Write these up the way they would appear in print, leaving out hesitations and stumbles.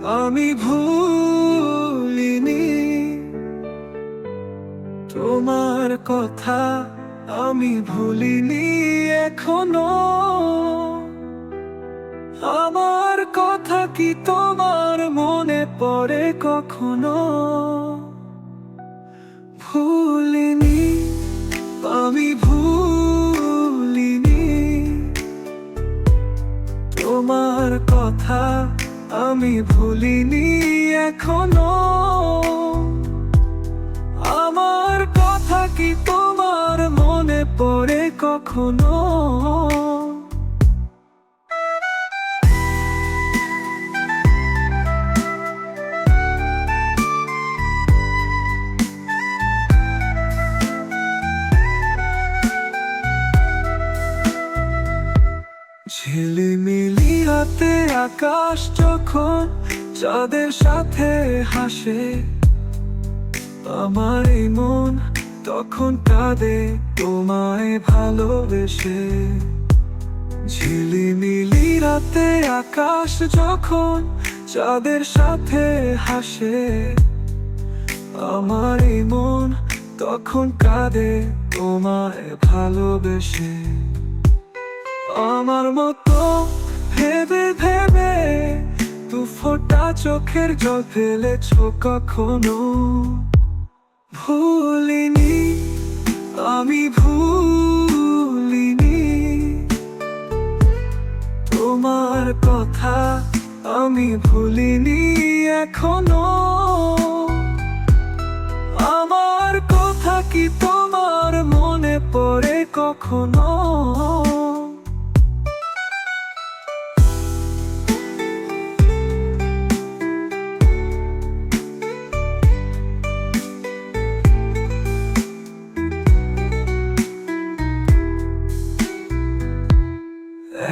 আমি ভুলিনি তোমার কথা, আমি ভুলিনি এখনো। আমার কথা কি তোমার মনে পড়ে কখনো? ভুলিনি, আমি ভুলিনি তোমার কথা, আমি ভুলিনি এখনো। আমার কথা কি তোমার মনে পড়ে কখনো? ঝিলিমিলি রাতে আকাশ যখন চাঁদের সাথে হাসে, আমার এই মন তখন কাঁদে তোমায় ভালোবেসে। ঝিলিমিলি রাতে আকাশ যখন চাঁদের সাথে হাসে, আমার এই মন তখন কাঁদে তোমায় ভালোবেসে। আমার মতো ভেবে ভেবে দু ফোঁটা চোখের জল ফেলেছ কখনো? ভুলিনি, আমি ভুলিনি তোমার কথা, আমি ভুলিনি এখনো। আমার কথা কি তোমার মনে পড়ে কখনো?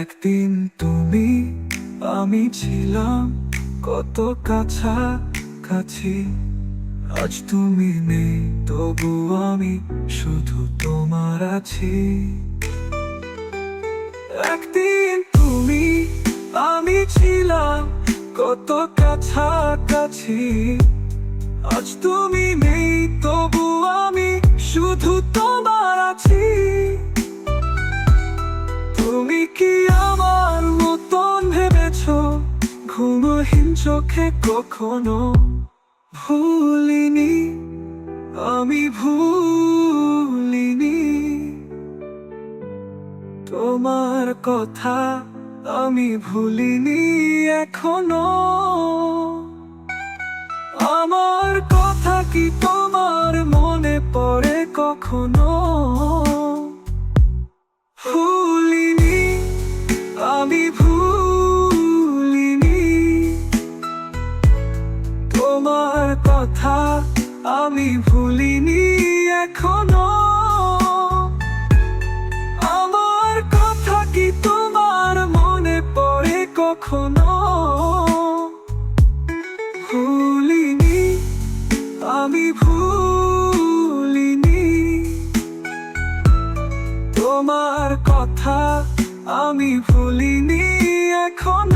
একদিন তুমি আমি ছিলাম কত কাছাকাছি, আজ তুমি নেই তবু আমি শুধু তোমার আছি। একদিন তুমি আমি ছিলাম কত কাছাকাছি, আজ তুমি নেই তবু আমি শুধু তোমার আছি। তুমি কি আমার মতন ভেবেছ ঘুমহীন চোখে কখনো? ভুলিনি, আমি ভুলিনি তোমার কথা, আমি ভুলিনি এখনো। আমার কথা কি তোমার মনে পড়ে কখনো? ভুলিনি, আমি ভুলিনি তোমার কথা, আমি ভুলিনি এখনো। আমার কথা কি তোমার মনে পড়ে কখনো? ভুলিনি, আমি ভুলিনি তোমার কথা, আমি ভুলিনি এখনো।